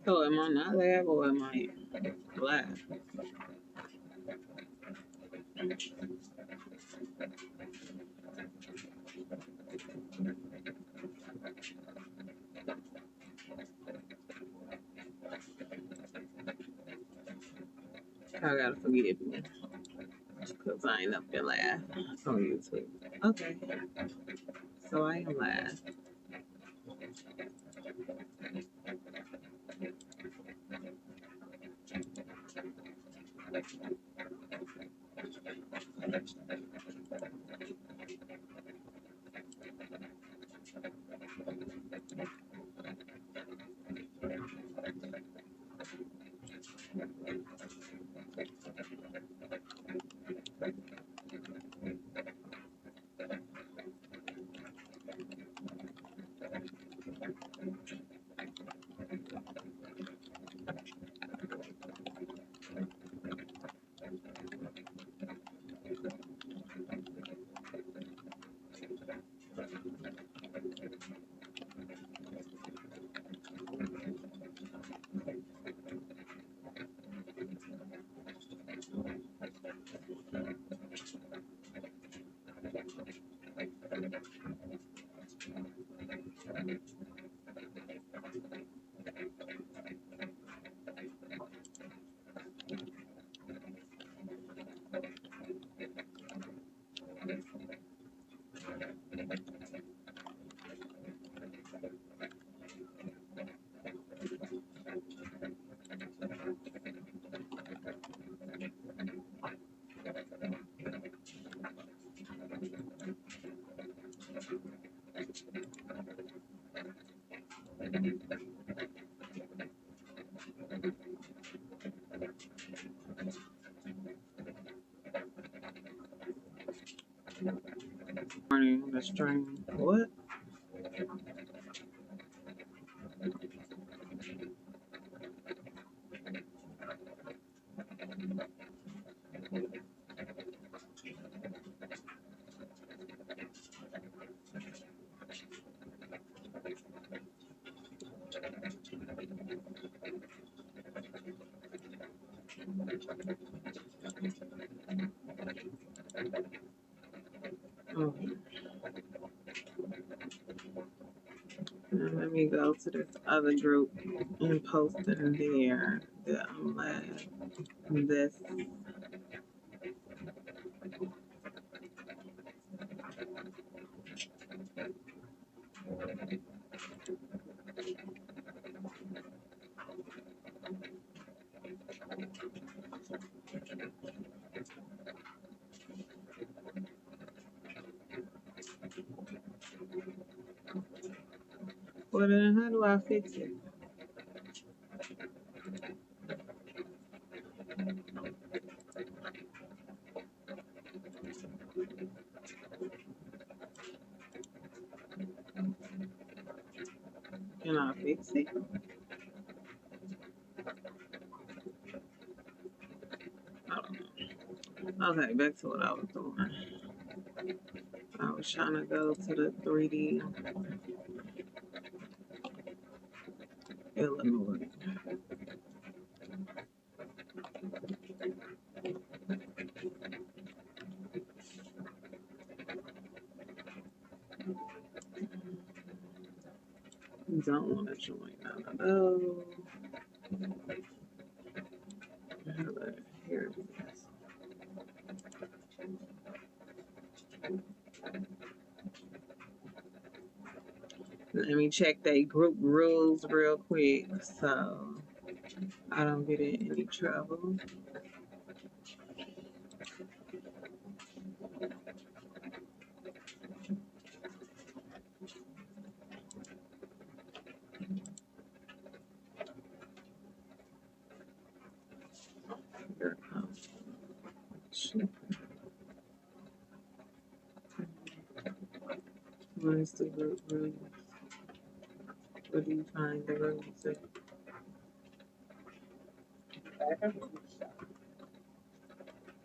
So am I not live or am I live? I gotta forgive me because I ain't up there live on YouTube. Okay, so I am live. Morning, the stream. What? Oh, let me go to this other group and post it in there that I'm live. This. Well, then how do I fix it? Can I fix it? I don't know. Okay, back to what I was doing. I was trying to go to the 3D Illinois. Don't want to join none of those. Here it is. Let me check they group rules real quick so I don't get in any trouble. Here it comes. What is the group rules? Where do you find the rules?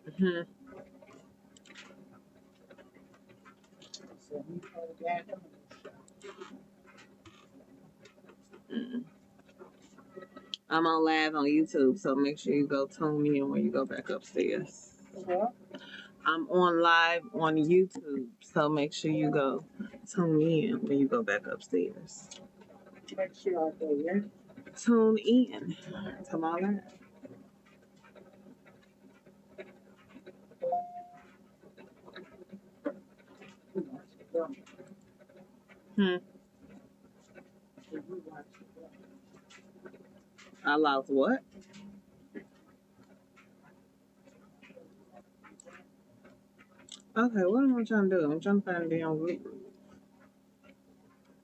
Mm-hmm. Mm-mm. I'm on live on YouTube, so make sure you go tune in when you go back upstairs. I'm on live on YouTube, so make sure you go tune in when you go back upstairs. Make sure I go here. Tune in to my live. Hmm. I lost what? Okay, what am I trying to do? I'm trying to find a damn group.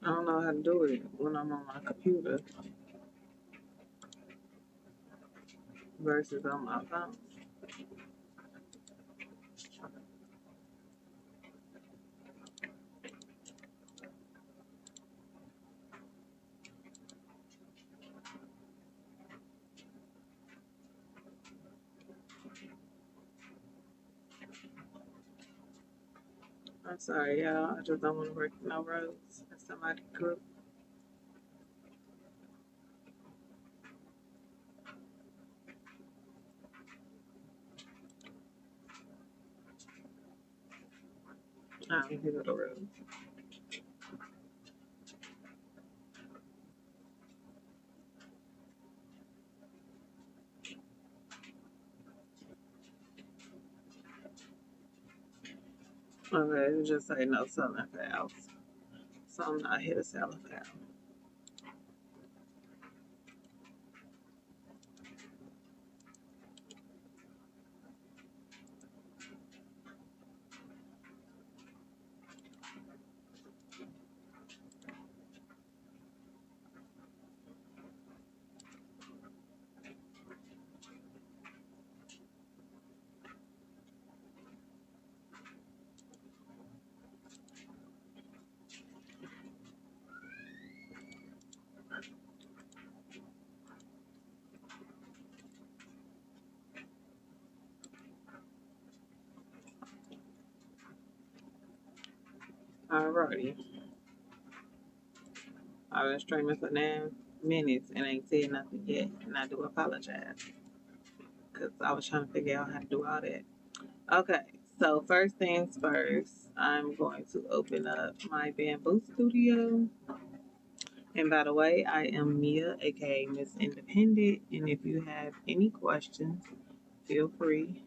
I don't know how to do it when I'm on my computer versus on my phone. I'm sorry, y'all. I just don't want to break no roads in somebody's group. I don't hit the road. Okay, it just say no selling fouls. So I'm not here to sell a foul. Alrighty. I've been streaming for 9 minutes and ain't said nothing yet. And I do apologize. Because I was trying to figure out how to do all that. Okay, so first things first, I'm going to open up my bamboo studio. And by the way, I am Mia, aka Miss Independent. And if you have any questions, feel free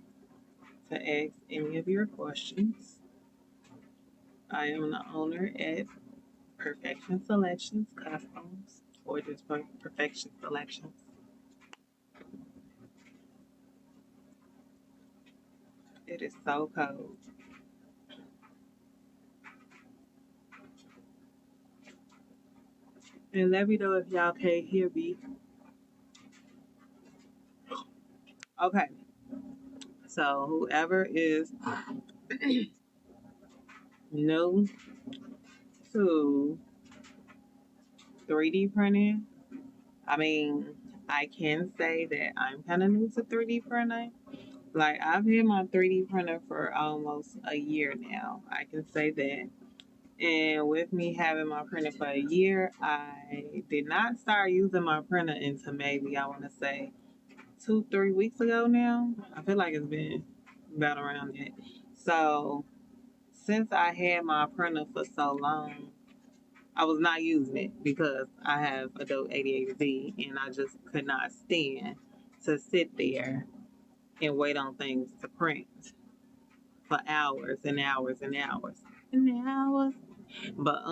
to ask any of your questions. I am the owner at Perfection Selections Customs, or just Perfection Selections. It is so cold. And let me know if y'all can't hear me. Okay, so whoever is new to 3D printing, I mean, I can say that I'm kind of new to 3D printing. Like, I've had my 3D printer for almost a year now. I can say that. And with me having my printer for a year, I did not start using my printer until maybe, I want to say, 2, 3 weeks ago now. I feel like it's been about around that. So, since I had my printer for so long, I was not using it because I have adult ADHD and I just could not stand to sit there and wait on things to print for hours and hours and hours and hours. But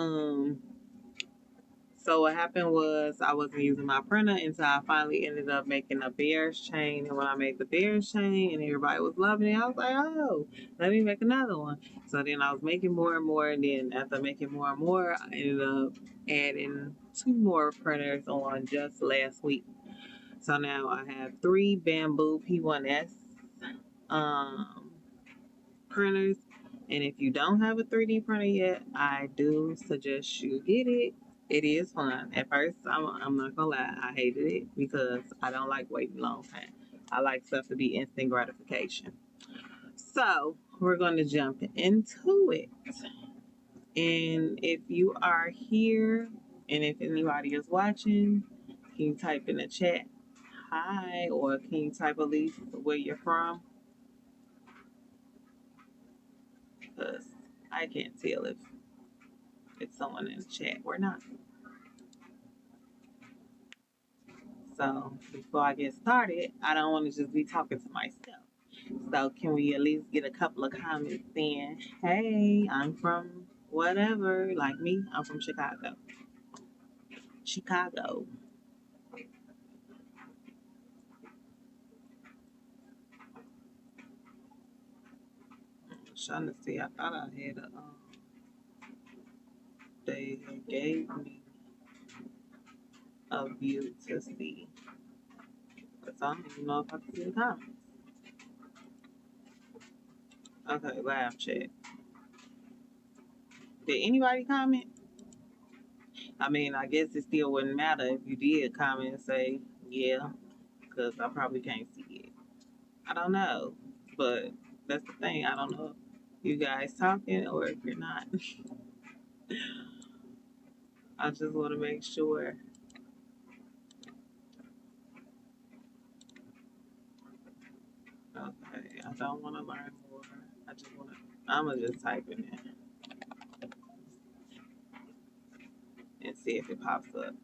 so what happened was I wasn't using my printer until I finally ended up making a bear's chain. And when I made the bear's chain and everybody was loving it, I was like, oh, let me make another one. So then I was making more and more. And then after making more and more, I ended up adding 2 more printers on just last week. So now I have 3 bamboo P1S um, printers. And if you don't have a 3D printer yet, I do suggest you get it. It is fun. At first, I'm not gonna lie, I hated it because I don't like waiting a long time. I like stuff to be instant gratification. So we're gonna jump into it. And if you are here and if anybody is watching, can you type in the chat hi, or can you type at least where you're from? Because I can't tell if it's someone in the chat or not. So before I get started, I don't want to just be talking to myself. So can we at least get a couple of comments saying, hey, I'm from whatever, like me, I'm from Chicago. Chicago. I'm trying to see, I thought I had they gave me a view to see. But I don't even know if I can see the comments. Okay, laugh chat. Did anybody comment? I mean, I guess it still wouldn't matter if you did comment and say, yeah, because I probably can't see it. I don't know. But that's the thing. I don't know if you guys talking or if you're not. I just want to make sure. Okay, I don't want to learn more. I just want to, I'm going to just type it in and see if it pops up.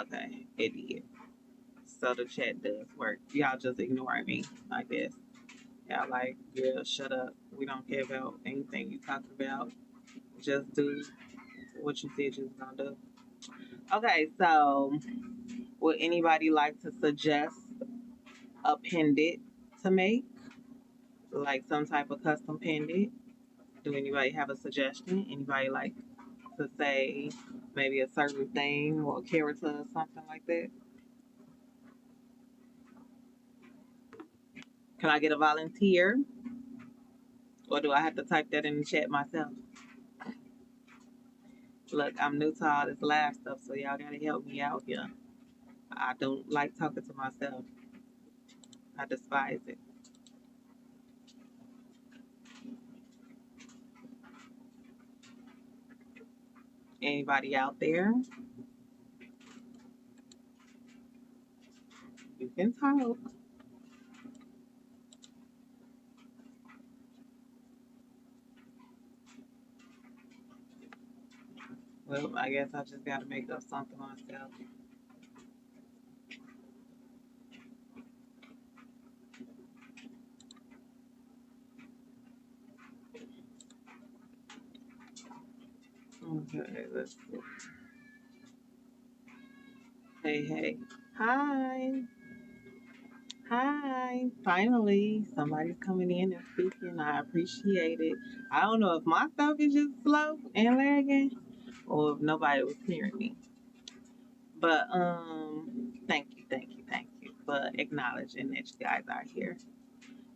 Okay, it did. So the chat does work. Y'all just ignoring me, I guess. Y'all like, yeah, shut up. We don't care about anything you talking about. Just do what you said you was gonna do. Okay, so would anybody like to suggest a pendant to make? Like some type of custom pendant? Do anybody have a suggestion? Anybody like to say maybe a certain thing or character or something like that? Can I get a volunteer? Or do I have to type that in the chat myself? Look, I'm new to all this live stuff, so y'all gotta help me out here. I don't like talking to myself. I despise it. Anybody out there? You can talk. Well, I guess I just gotta make up something myself. Okay, let's see. Hey, hey. Hi. Hi. Finally, somebody's coming in and speaking. I appreciate it. I don't know if my stuff is just slow and lagging or if nobody was hearing me. But thank you, thank you, thank you for acknowledging that you guys are here.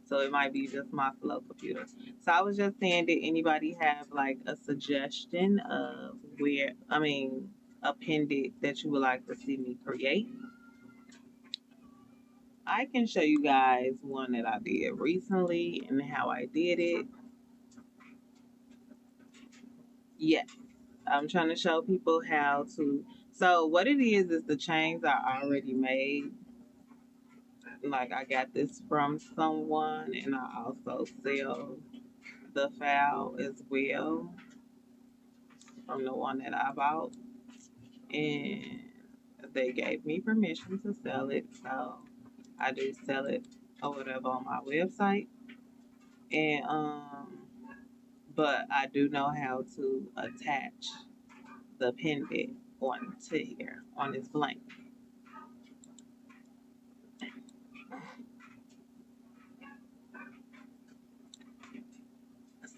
So it might be just my slow computer. So I was just saying, did anybody have like a suggestion of where, I mean, a pendant that you would like to see me create? I can show you guys one that I did recently and how I did it. Yes, I'm trying to show people how to. So what it is the chains are already made. Like I got this from someone, and I also sell the file as well from the one that I bought, and they gave me permission to sell it, so I do sell it or whatever on my website. And but I do know how to attach the pendant onto here on this blank.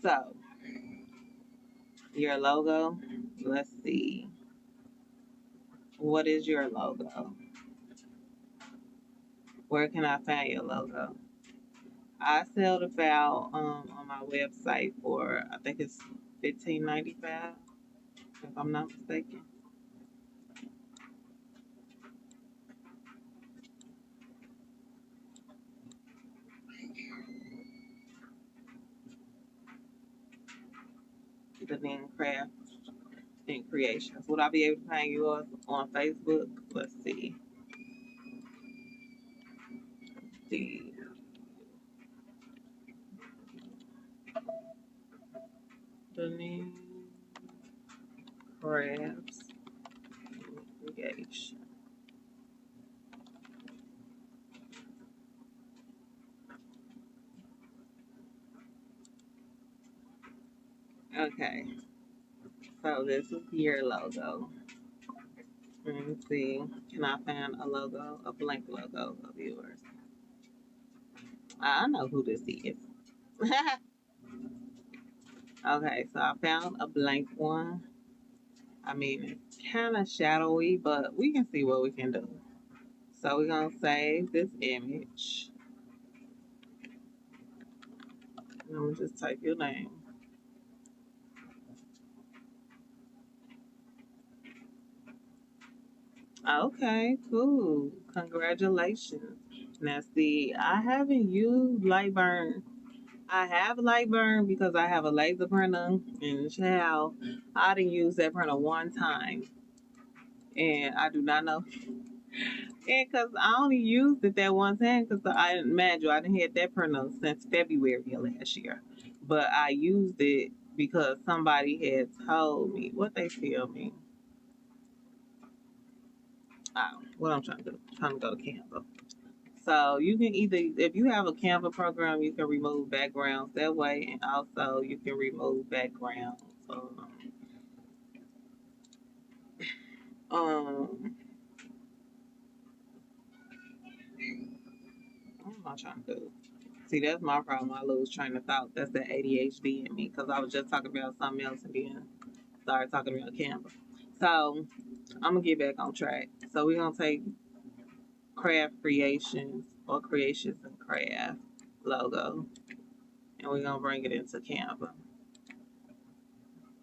So your logo, let's see, what is your logo? Where can I find your logo? I sell the file on my website for I think it's $15.95 if I'm not mistaken. The name Craft and Creations. Would I be able to find yours on Facebook? Let's see. Denise Crafts Creation. Okay, so this is your logo. Let me see. Can I find a logo, a blank logo of yours? I know who this is. Okay, so I found a blank one. I mean, it's kind of shadowy, but we can see what we can do. So we're going to save this image. I'm going to just type your name. Okay, cool. Congratulations. Now, see, I haven't used Lightburn. I have Lightburn because I have a laser printer, and child, I didn't use that printer one time, and I do not know. And because I only used it that one time, because I didn't imagine I didn't have that printer since February of last year, but I used it because somebody had told me what they tell me. What I'm trying to do, trying to go to Canva. So you can either, if you have a Canva program, you can remove backgrounds that way, and also you can remove backgrounds. Um, what am I trying to do? See, that's my problem. I lose train of thought. That's the ADHD in me because I was just talking about something else and then started talking about Canva. So I'm gonna get back on track. So we're gonna take craft creations or creations and craft logo, and we're gonna bring it into Canva.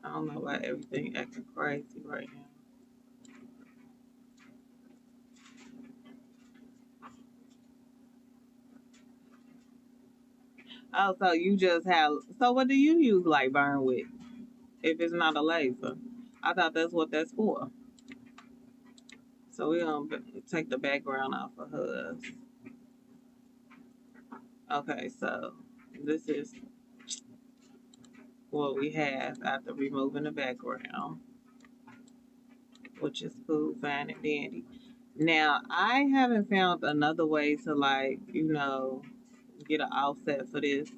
I don't know why everything acting crazy right now. Oh, so you just have. So what do you use light burn with? If it's not a laser, I thought that's what that's for. So we're gonna take the background off of hers. Okay, so this is what we have after removing the background, which is cool, fine, and dandy. Now I haven't found another way to get an offset for this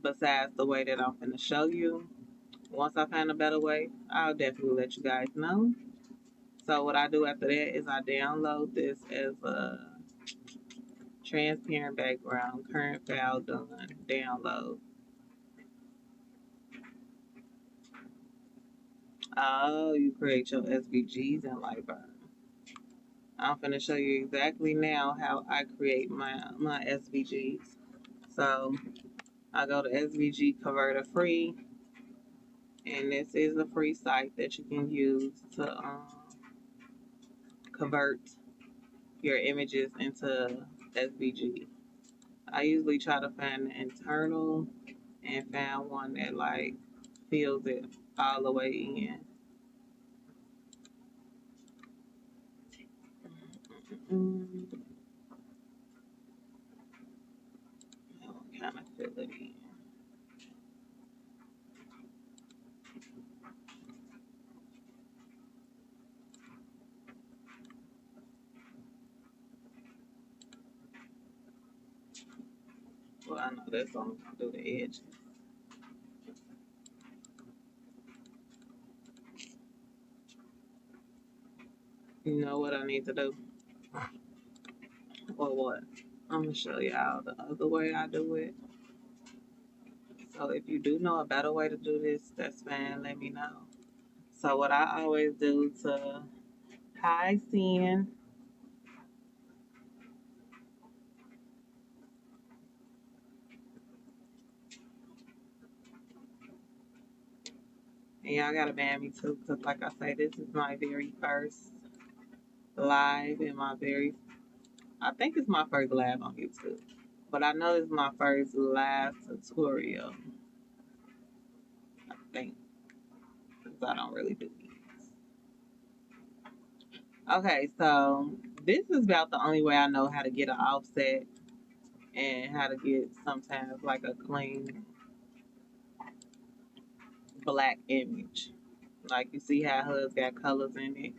besides the way that I'm gonna show you. Once I find a better way, I'll definitely let you guys know. So what I do after that is I download this as a transparent background, current file done, download. Oh, you create your SVGs in Lightburn. I'm going to show you exactly now how I create my SVGs. So I go to SVG Converter Free, and this is a free site that you can use to convert your images into SVG. I usually try to find the internal and found one that like fills it all the way in. Kind of fill it in. Well, I know that's only gonna do the edges. You know what I need to do? Or what? I'm gonna show y'all the other way I do it. So if you do know a better way to do this, that's fine. Let me know. So what I always do to high sin, and y'all gotta ban me too, because like I say, this is my very first live and my very, I think it's my first live on YouTube. But I know this is my first live tutorial. I think, because I don't really do these. Okay, so this is about the only way I know how to get an offset and how to get sometimes like a clean. black image. Like you see how hers got colors in it.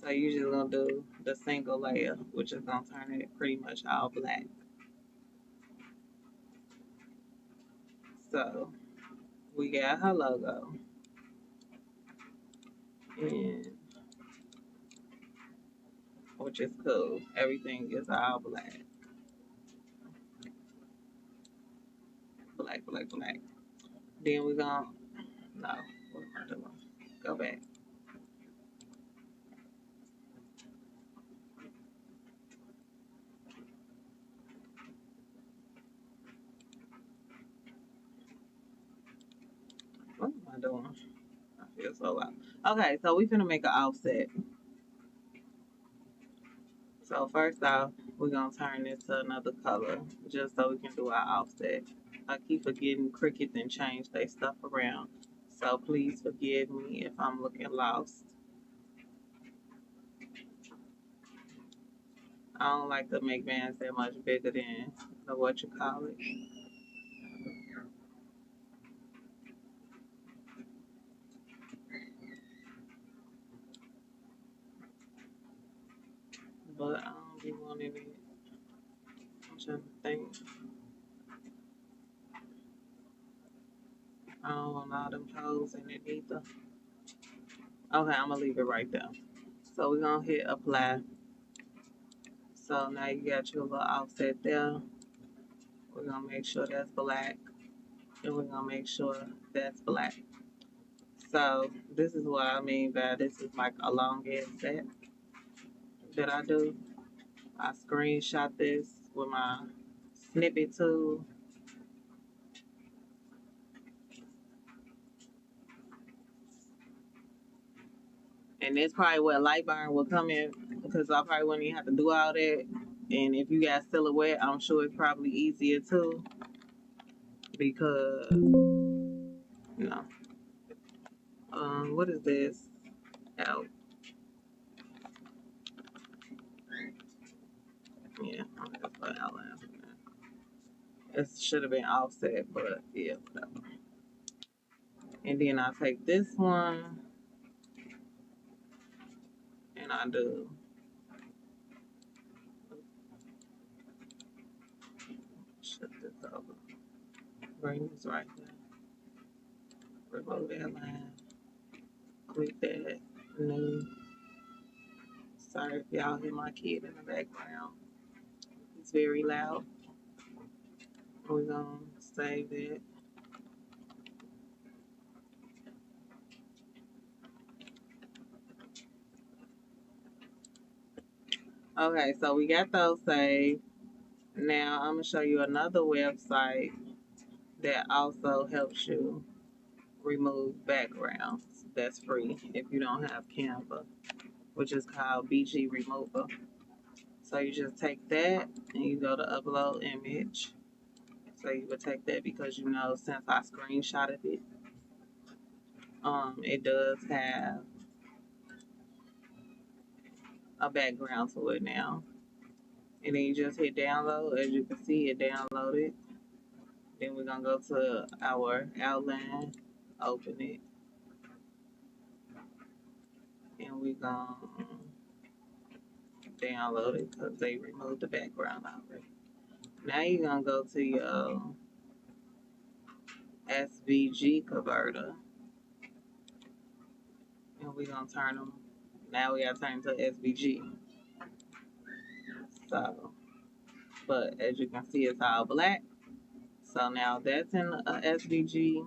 So you're just gonna do the single layer, which is gonna turn it pretty much all black. So we got her logo, and which is cool. Everything is all black, black, black, black. Then we gonna no, what am I doing? Go back. What am I doing? I feel so loud. Okay, so we finna make an offset. So first off, we're gonna turn this to another color just so we can do our offset. I keep forgetting crickets and change their stuff around. So please forgive me if I'm looking lost. I don't like to make bands that much bigger than the what you call it. But I don't be wanting it. I'm trying to think. I don't want all them holes in it either. Okay, I'm gonna leave it right there. So we're gonna hit apply. So now you got your little offset there. We're gonna make sure that's black. And we're gonna make sure that's black. So this is what I mean by this is like a long ass set that I do. I screenshot this with my snippet tool. And that's probably where Lightburn will come in because I probably wouldn't even have to do all that. And if you got silhouette, I'm sure it's probably easier too because you know, what is this? Out. Yeah, I'm gonna put outline. It should have been offset, but yeah, whatever. And then I take this one and I do shift this over. Bring this right there. Remove that line. Click that. New. Sorry if y'all hear my kid in the background. It's very loud. We're gonna save it. Okay, so we got those saved. Now I'm gonna show you another website that also helps you remove backgrounds. That's free if you don't have Canva, which is called BG Remover. So you just take that and you go to upload image. So you would take that because you know since I screenshotted it, it does have a background to it now. And then you just hit download. As you can see, it downloaded. Then we're gonna go to our outline, open it, and we're gonna download it because they removed the background already. Now you're gonna go to your SVG converter, and we're gonna turn them. Now we gotta turn to SVG. So, but as you can see, it's all black. So now that's in a SVG.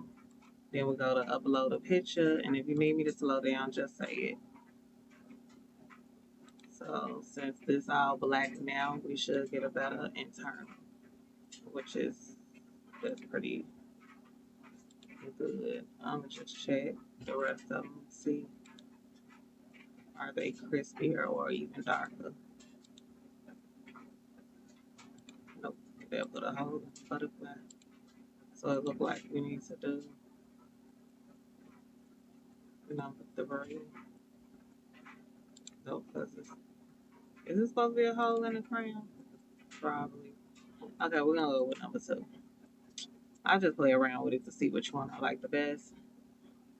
Then we go to upload a picture, and if you need me to slow down, just say it. So since this all black now, we should get a better internal, which is that's pretty good. I'm gonna just check the rest of them, see are they crispier or even darker. Nope, they'll put a whole butterfly. So it look like we need to do number 3. Nope, because is this supposed to be a hole in the crayon? Probably. Okay, we're gonna go with number 2. I just play around with it to see which one I like the best.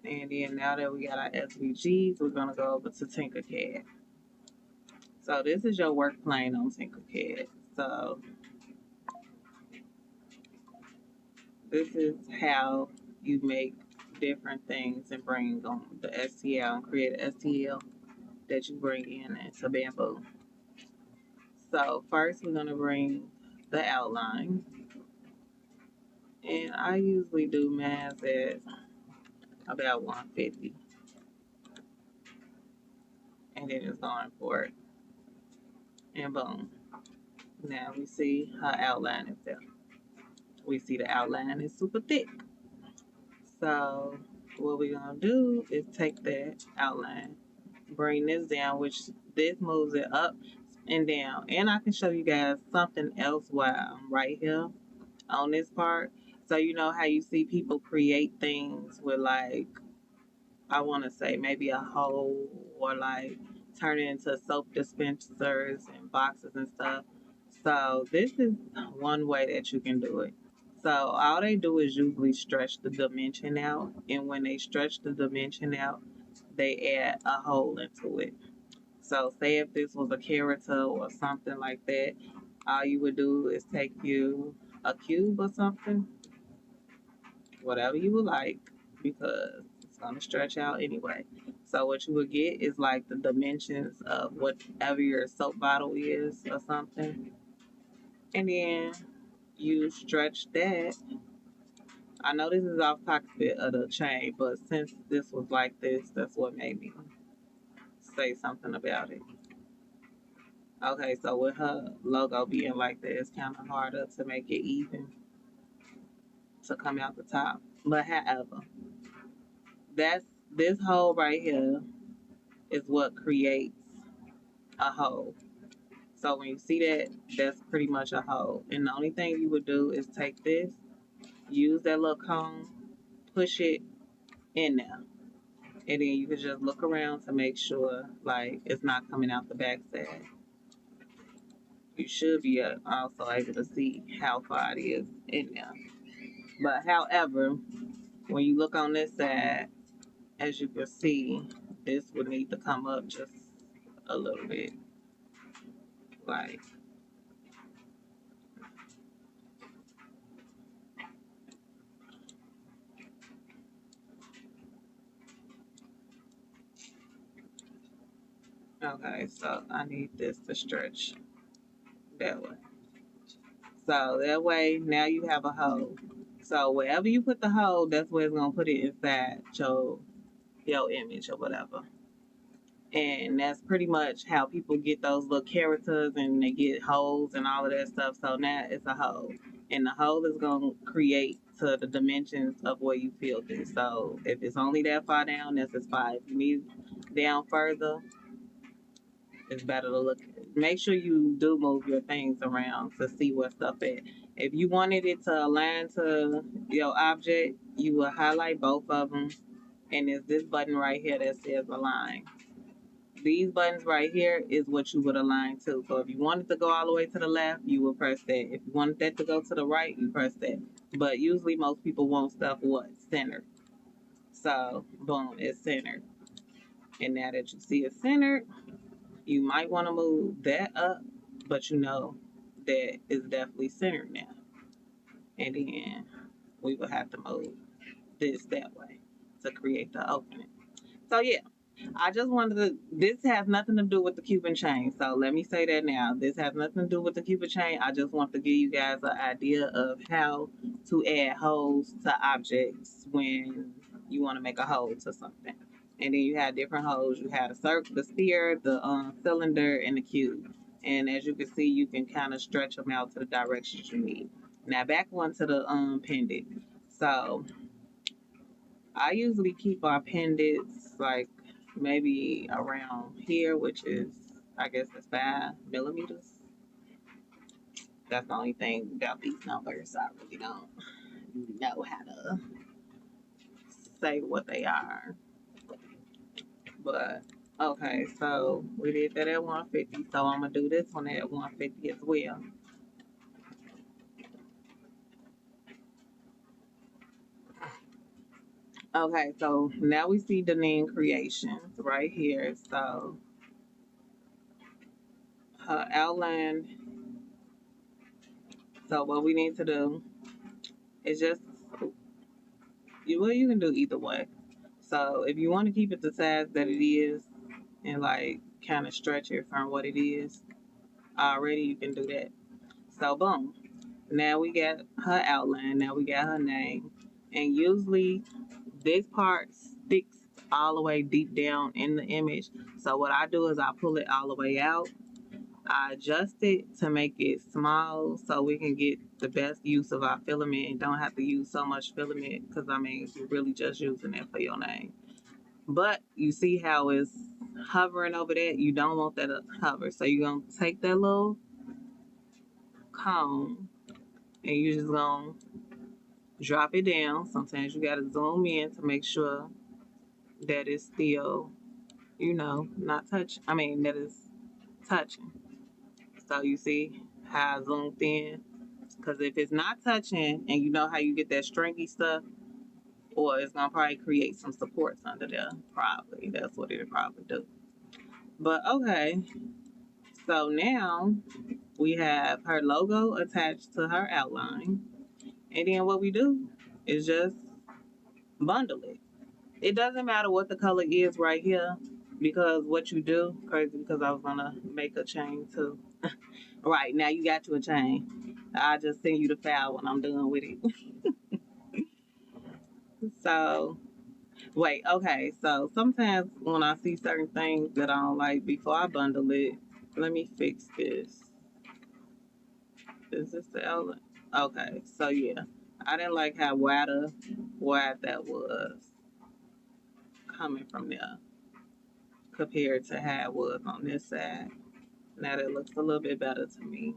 And then now that we got our SVGs, we're gonna go over to Tinkercad. So this is your work plane on Tinkercad. So this is how you make different things and bring on the STL and create an STL that you bring in into Bamboo. So first we're gonna bring the outline. And I usually do math at about 150. And then it's going for it. And boom. Now we see her outline is there. We see the outline is super thick. So what we're gonna do is take that outline, bring this down, which this moves it up and down. And I can show you guys something else while I'm right here on this part. So you know how you see people create things with, like, I want to say maybe a hole, or like turn it into soap dispensers and boxes and stuff. So this is one way that you can do it. So all they do is usually stretch the dimension out, and when they stretch the dimension out, they add a hole into it. So say if this was a character or something like that, all you would do is take you a cube or something, whatever you would like, because it's gonna stretch out anyway. So what you would get is like the dimensions of whatever your soap bottle is or something, and then you stretch that. I know this is off topic of the chain, but since this was like this, that's what made me say something about it. Okay, so with her logo being like that, it's kind of harder to make it even to come out the top. But however, that's this hole right here is what creates a hole. So when you see that, that's pretty much a hole. And the only thing you would do is take this, use that little comb, push it in there. And then you can just look around to make sure like it's not coming out the backside. You should be also able to see how far it is in there. But however, when you look on this side, as you can see, this would need to come up just a little bit. Like, okay, so I need this to stretch that way. So that way, now you have a hole. So wherever you put the hole, that's where it's gonna put it inside your image or whatever. And that's pretty much how people get those little characters and they get holes and all of that stuff. So now it's a hole, and the hole is gonna create to the dimensions of where you feel this. So if it's only that far down, that's as far. If you need down further, it's better to look. Make sure you do move your things around to see where stuff at. If you wanted it to align to your object, you will highlight both of them, and there's this button right here that says align. These buttons right here is what you would align to. So if you wanted to go all the way to the left, you would press that. If you wanted that to go to the right, you press that. But usually most people want stuff what? Centered. So boom, it's centered. And now that you see it centered, you might want to move that up, but you know that it's definitely centered now. And then we will have to move this that way to create the opening. So yeah, I just wanted to. This has nothing to do with the Cuban chain. So let me say that now. This has nothing to do with the Cuban chain. I just want to give you guys an idea of how to add holes to objects when you want to make a hole to something. And then you have different holes. You have the circle, the sphere, the cylinder, and the cube. And as you can see, you can kind of stretch them out to the directions you need. Now back one to the pendant. So I usually keep our pendants like maybe around here, which is, I guess it's 5 millimeters. That's the only thing about these numbers. I really don't know how to say what they are. But okay, so we did that at 150. So I'm gonna do this one at 150 as well. Okay, so now we see Deneen Creations right here. So her outline. So what we need to do is just, well, you can do either way. So if you want to keep it the size that it is and like kind of stretch it from what it is already, you can do that. So boom. Now we got her outline. Now we got her name. And usually this part sticks all the way deep down in the image. So what I do is I pull it all the way out. I adjust it to make it small so we can get the best use of our filament and don't have to use so much filament because I mean you're really just using it for your name. But you see how it's hovering over that? You don't want that to hover. So you're gonna take that little cone and you're just gonna drop it down. Sometimes you gotta zoom in to make sure that it's still, not touch. I mean that it's touching. So you see how I zoomed in? Because if it's not touching and you know how you get that stringy stuff, or it's gonna probably create some supports under there. Probably. That's what it'll probably do. But okay. So now we have her logo attached to her outline. And then what we do is just bundle it. It doesn't matter what the color is right here because what you do, crazy because I was gonna make a chain too. Right, now you got you a chain. I'll just send you the file when I'm done with it. So, wait, okay. So sometimes when I see certain things that I don't like before I bundle it, let me fix this. Is this the element? Okay, so yeah. I didn't like how wide that was coming from there compared to how it was on this side. Now that looks a little bit better to me.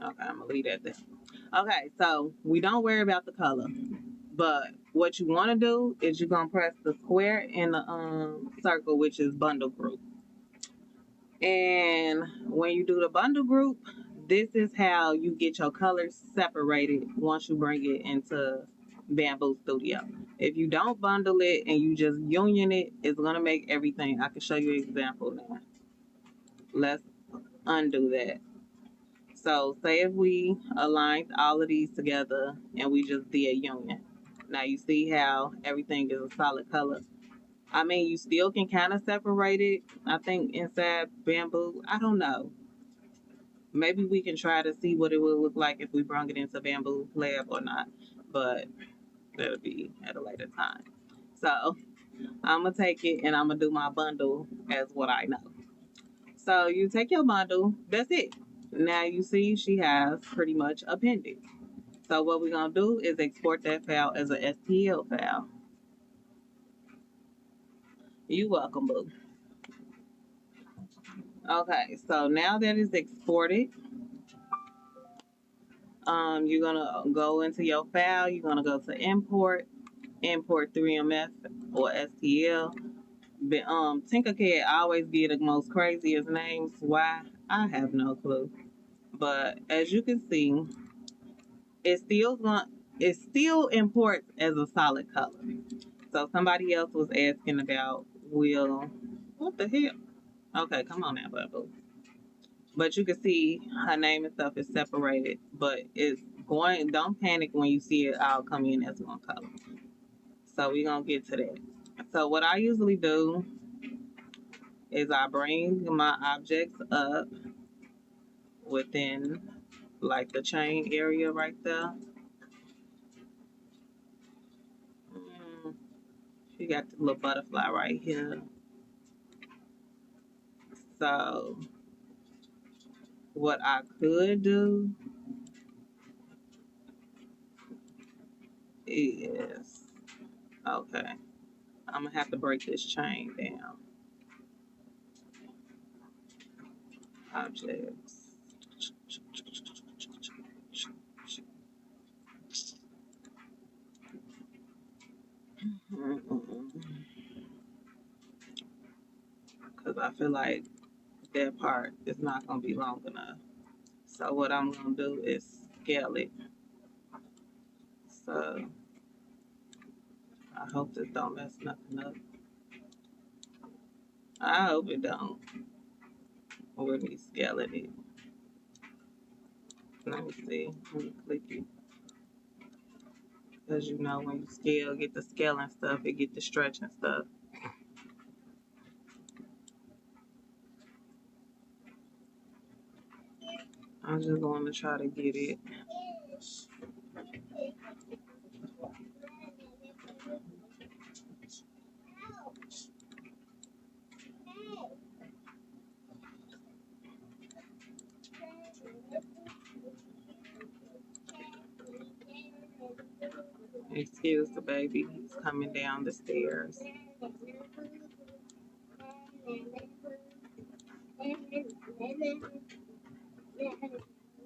Okay, I'm gonna leave that there. Okay, so we don't worry about the color, but what you want to do is you're gonna press the square in the circle, which is bundle group. And when you do the bundle group, this is how you get your colors separated once you bring it into Bamboo Studio. If you don't bundle it and you just union it, it's gonna make everything. I can show you an example now. Let's undo that. So say if we aligned all of these together and we just did a union. Now you see how everything is a solid color. I mean, you still can kind of separate it. I think inside Bamboo, I don't know. Maybe we can try to see what it would look like if we brought it into Bamboo Lab or not. But that'll be at a later time. So I'm gonna take it and I'm gonna do my bundle as what I know. So you take your bundle. That's it. Now you see she has pretty much appended. So what we're gonna do is export that file as a STL file. You welcome, boo. Okay, so now that it's exported, you're gonna go into your file. You're gonna go to import 3MF or STL. But Tinkercad always give the most craziest names. Why? I have no clue. But as you can see, it still imports as a solid color. So somebody else was asking about will what the hell? Okay, come on now, bubble. But you can see her name and stuff is separated, but it's going. Don't panic when you see it all come in as one color. So we're gonna get to that. So what I usually do is I bring my objects up within like the chain area right there. Mm, she got the little butterfly right here. So what I could do is okay. I'm gonna have to break this chain down. Objects. Because I feel like that part is not gonna be long enough. So what I'm gonna do is scale it. So I hope this don't mess nothing up. I hope it don't with me scaling it. Let me see. Let me click it. Because you know when you scale, get the scaling stuff, it get the stretching stuff. I just want to try to get it. Excuse the baby, he's coming down the stairs.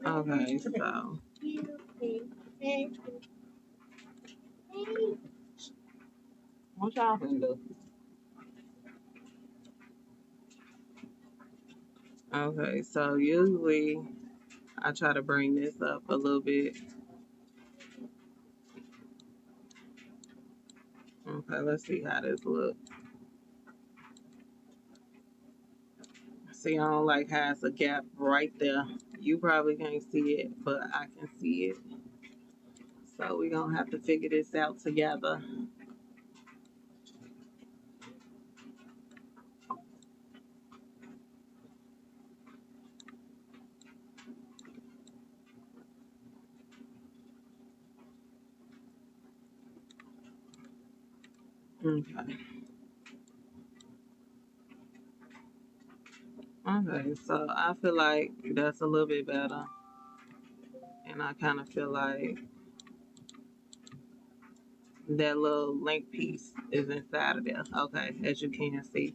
Okay, so what y'all can do? Okay, so usually I try to bring this up a little bit. Okay, let's see how this looks. See, I don't like how it's a gap right there. You probably can't see it, but I can see it. So we're gonna have to figure this out together. Okay. Okay, so I feel like that's a little bit better. And I kind of feel like that little link piece is inside of there. Okay, as you can see,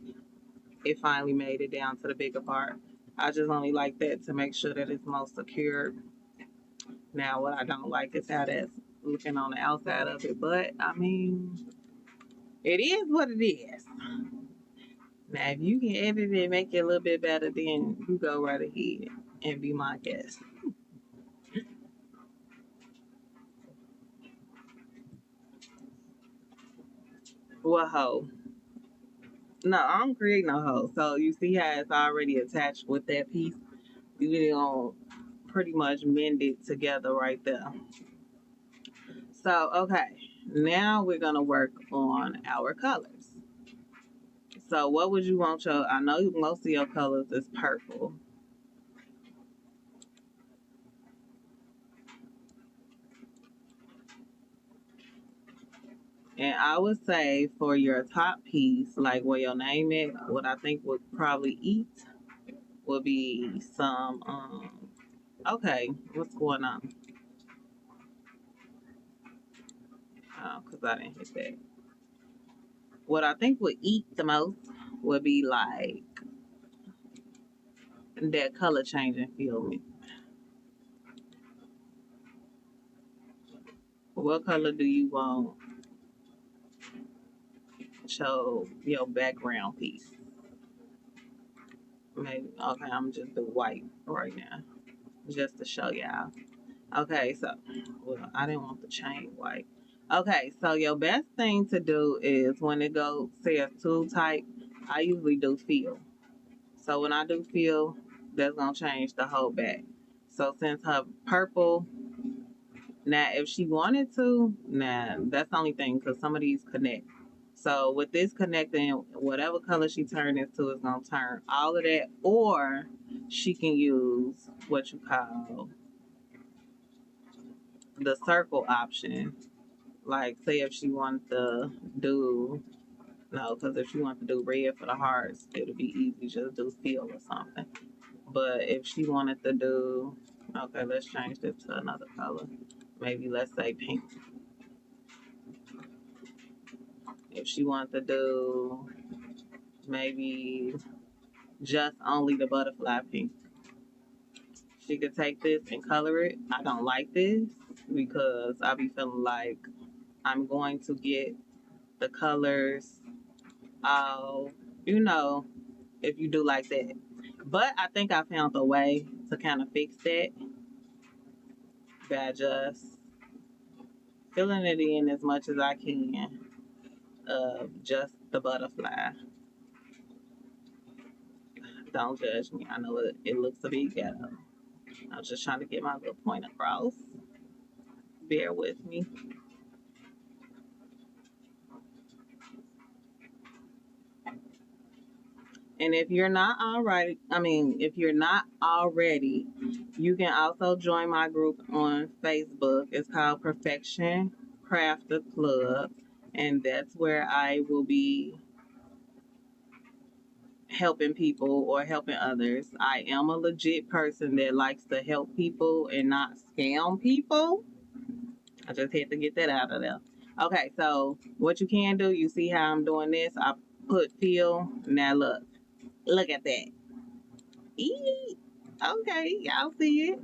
it finally made it down to the bigger part. I just only like that to make sure that it's most secure. Now, what I don't like is how that's looking on the outside of it, but I mean, it is what it is. Now, if you can edit it and make it a little bit better, then you go right ahead and be my guest. What hoe? No, I don't create no hoe. So you see how it's already attached with that piece? You gonna pretty much mend it together right there. So, okay, now we're gonna work on our colors. So, what would you want your? I know most of your colors is purple. And I would say for your top piece, like where your name is, what I think would probably eat would be some. Okay, what's going on? Because I didn't hit that. What I think would eat the most would be like that color changing filament. What color do you want show your background piece? Maybe okay, I'm just do white right now. Just to show y'all. Okay, so well, I didn't want the chain white. Okay, so your best thing to do is when it goes says tool type, I usually do fill. So when I do fill, that's gonna change the whole back. So since her purple, now if she wanted to, nah, that's the only thing because some of these connect. So with this connecting, whatever color she turns into is gonna turn all of that, or she can use what you call the circle option. Like say if she wanted to do no, because if she wanted to do red for the hearts, it'll be easy just do fill or something. But if she wanted to do okay, let's change this to another color. Maybe let's say pink. If she wanted to do maybe just only the butterfly pink. She could take this and color it. I don't like this because I be feeling like I'm going to get the colors all, you know, if you do like that. But I think I found a way to kind of fix that. by just filling it in as much as I can of just the butterfly. Don't judge me. I know it looks a bit ghetto. I'm just trying to get my little point across. Bear with me. And if you're not already, if you're not already, you can also join my group on Facebook. It's called Perfection Crafter Club. And that's where I will be helping people or helping others. I am a legit person that likes to help people and not scam people. I just had to get that out of there. Okay, so what you can do, you see how I'm doing this? I put feel. Now look at that. Eee. Okay, y'all see it?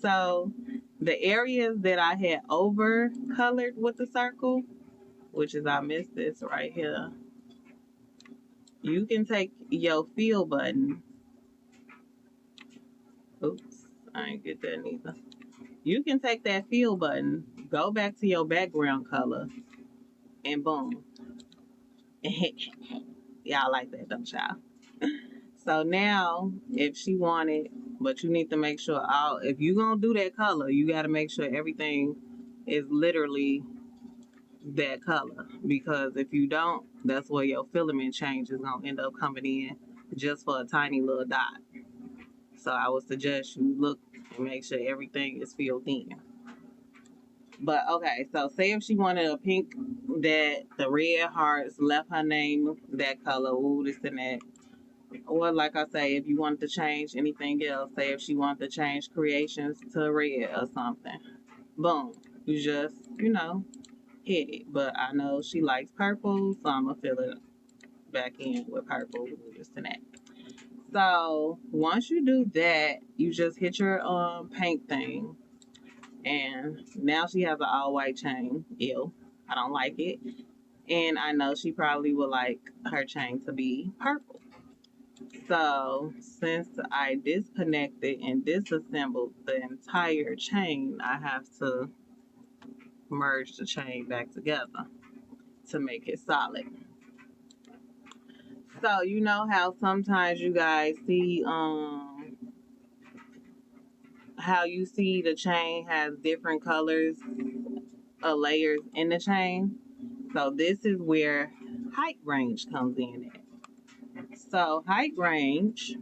So the areas that I had over colored with the circle, which is I missed this right here. You can take your fill button. Oops, I ain't get that neither. You can take that fill button, go back to your background color, and boom. Y'all like that, don't y'all? So now, if she wanted, but you need to make sure if you gonna do that color, you gotta make sure everything is literally that color. Because if you don't, that's where your filament change is gonna end up coming in just for a tiny little dot. So I would suggest you look and make sure everything is filled in. But okay, so say if she wanted a pink that the red hearts left her name that color, ooh, this and that. Or like I say, if you wanted to change anything else, say if she wanted to change creations to red or something, boom, you just, hit it. But I know she likes purple, so I'm gonna fill it back in with purple, this and that. So once you do that, you just hit your paint thing, and now she has an all white chain. Ew, I don't like it, and I know she probably would like her chain to be purple. So since I disconnected and disassembled the entire chain, I have to merge the chain back together to make it solid. So you know how sometimes you guys see how you see the chain has different colors layers in the chain. So this is where height range comes in at. So height range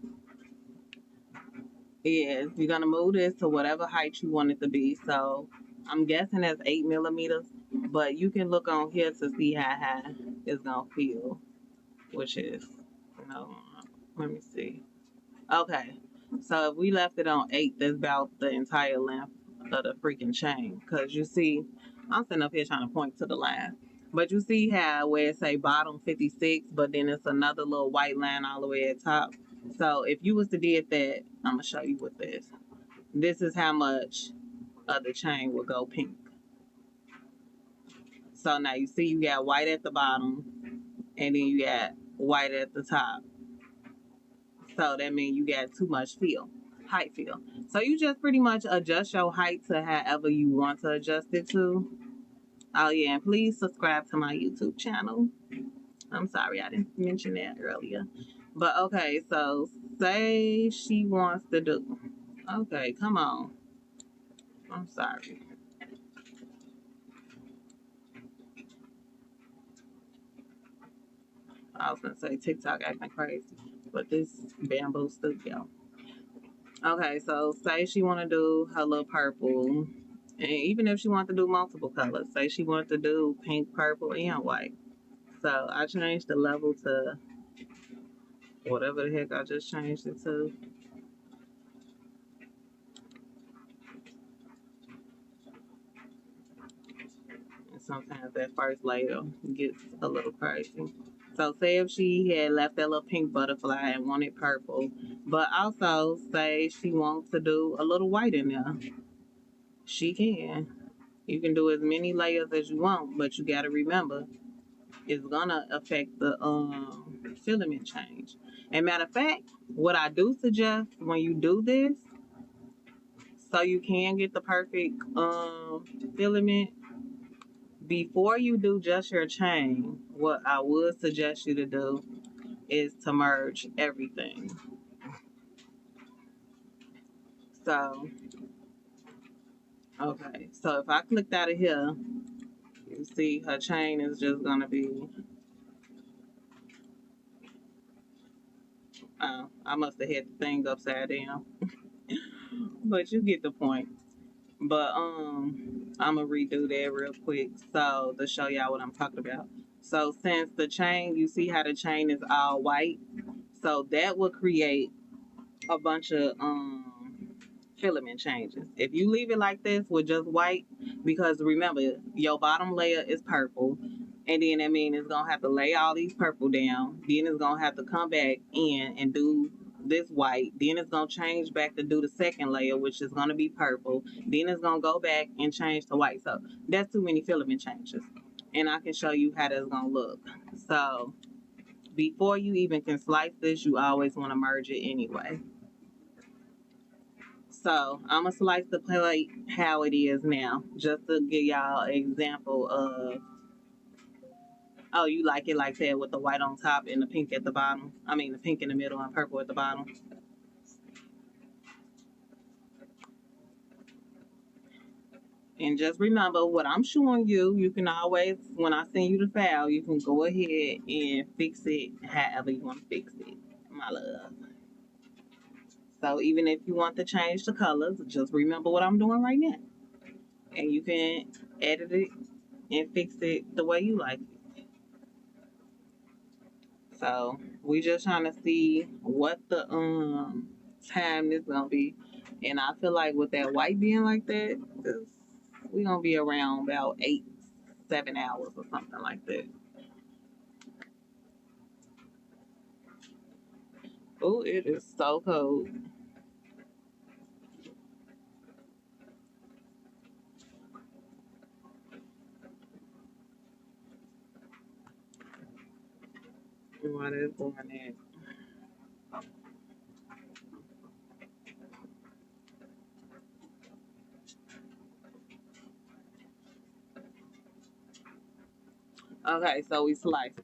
is you're gonna move this to whatever height you want it to be. So I'm guessing that's 8 millimeters, but you can look on here to see how high it's gonna feel, which is, let me see. Okay, so if we left it on 8, that's about the entire length of the freaking chain. Cause you see, I'm sitting up here trying to point to the line. But you see how where it say bottom 56, but then it's another little white line all the way at top. So if you was to did that, I'm gonna show you with this. This is how much of the chain will go pink. So now you see you got white at the bottom, and then you got white at the top. So that means you got too much height feel. So you just pretty much adjust your height to however you want to adjust it to. Oh yeah, and please subscribe to my YouTube channel. I'm sorry I didn't mention that earlier. But okay, so say she wants to do. Okay, come on. I'm sorry. I was gonna say TikTok acting crazy, but this bamboo studio. Okay, so say she want to do her little purple, and even if she want to do multiple colors, say she want to do pink, purple, and white. So I changed the level to whatever the heck I just changed it to. And sometimes that first layer gets a little crazy. So say if she had left that little pink butterfly and wanted purple, but also say she wants to do a little white in there, she can. You can do as many layers as you want, but you gotta remember it's gonna affect the filament change. And matter of fact, what I do suggest when you do this, So you can get the perfect filament. Before you do just your chain, what I would suggest you to do is to merge everything. So, okay. So if I clicked out of here, you see her chain is just going to be, I must have hit the thing upside down. But you get the point. But I'm gonna redo that real quick so to show y'all what I'm talking about. So since the chain, you see how the chain is all white, so that will create a bunch of filament changes. If you leave it like this with just white, because remember your bottom layer is purple, and then that means it's gonna have to lay all these purple down. Then it's gonna have to come back in and do this white. Then it's gonna change back to do the second layer, which is gonna be purple. Then it's gonna go back and change to white. So that's too many filament changes. And I can show you how that's gonna look. So before you even can slice this, you always want to merge it anyway. So I'm gonna slice the plate how it is now, just to give y'all an example of. Oh, you like it like that with the white on top and the pink at the bottom. I mean, the pink in the middle and purple at the bottom. And just remember what I'm showing you. You can always, when I send you the file, you can go ahead and fix it however you want to fix it, my love. So even if you want to change the colors, just remember what I'm doing right now, and you can edit it and fix it the way you like it. So we just trying to see what the time is gonna be, and I feel like with that white being like that, we gonna be around about 8, 7 hours or something like that. Oh, it is so cold. What is going on? Okay, so we sliced.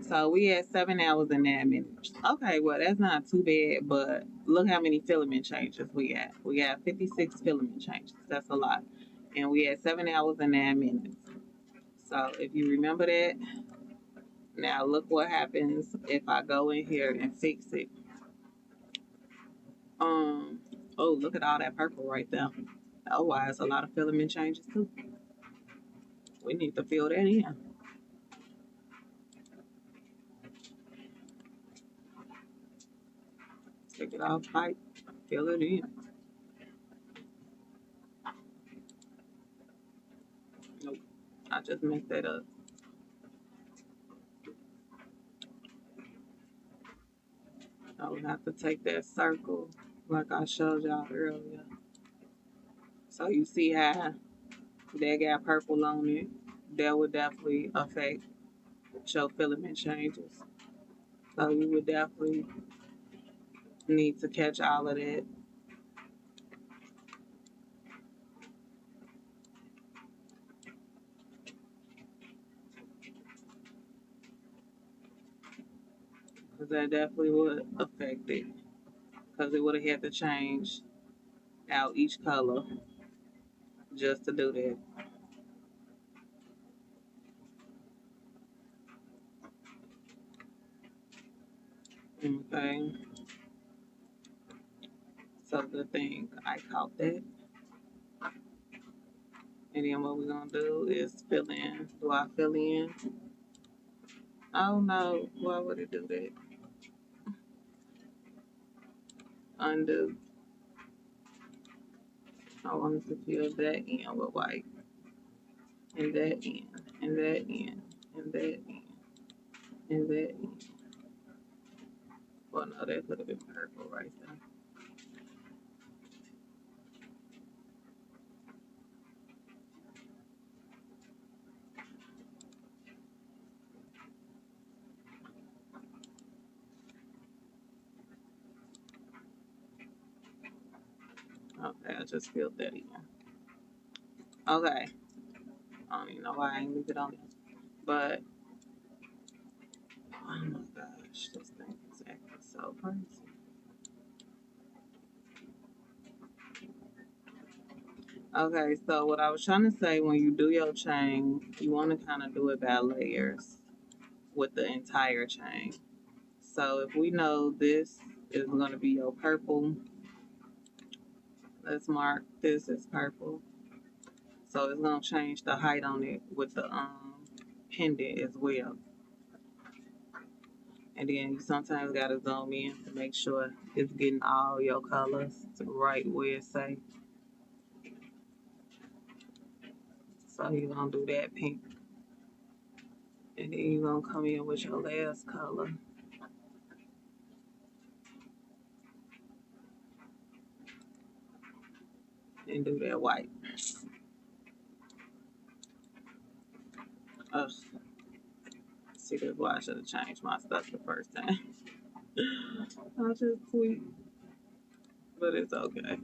So we had 7 hours and 9 minutes. Okay, well that's not too bad, but look how many filament changes we got. We got 56 filament changes. That's a lot. And we had 7 hours and 9 minutes. So if you remember that, now look what happens if I go in here and fix it. Um, oh, look at all that purple right there. Oh, wow, it's a lot of filament changes too. We need to fill that in. Take it off tight, fill it in. Nope, I just messed that up. I would have to take that circle like I showed y'all earlier. So you see how that got purple on it. That would definitely affect your filament changes. So you would definitely need to catch all of that. Because that definitely would affect it. Because it would have had to change out each color just to do that. Okay. So the thing, I caught that. And then what we're going to do is fill in. Do I fill in? Oh no. Why would it do that? Undo. I wanted to fill that in with white. And that in. And that in. And that in. And that in. Well, no, that could have been purple right there. Okay, I just filled that in. Okay. I don't even know why I ain't leave it on there. But, oh my gosh, this thing is acting so crazy. Okay, so what I was trying to say, when you do your chain, you want to kind of do it by layers with the entire chain. So if we know this is going to be your purple, let's mark this as purple. So it's going to change the height on it with the pendant as well. And then you sometimes got to zoom in to make sure it's getting all your colors right where it's say. So you're going to do that pink. And then you're going to come in with your last color. And do that white. Ugh. See, that's why I should have changed my stuff the first time. I just tweet. But it's okay.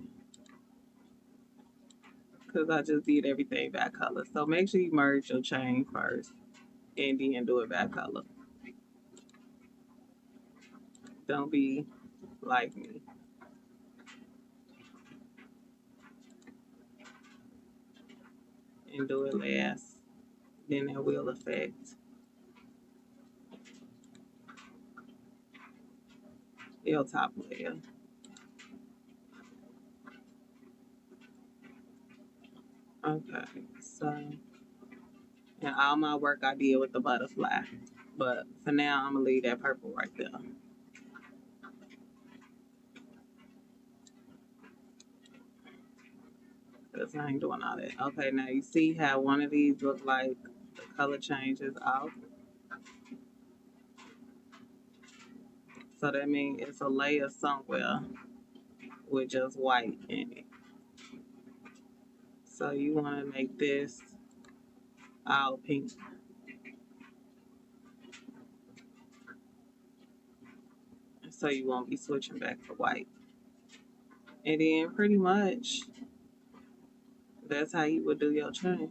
Because I just did everything by color. So make sure you merge your chain first. And then do it by color. Don't be like me. And do it last. Then it will affect your top layer. Okay, so and all my work I did with the butterfly. But for now I'm gonna leave that purple right there. Because I ain't doing all that. Okay, now you see how one of these look like the color changes off. So that means it's a layer somewhere with just white in it. So you want to make this all pink. So you won't be switching back to white. And then pretty much that's how you would do your chain.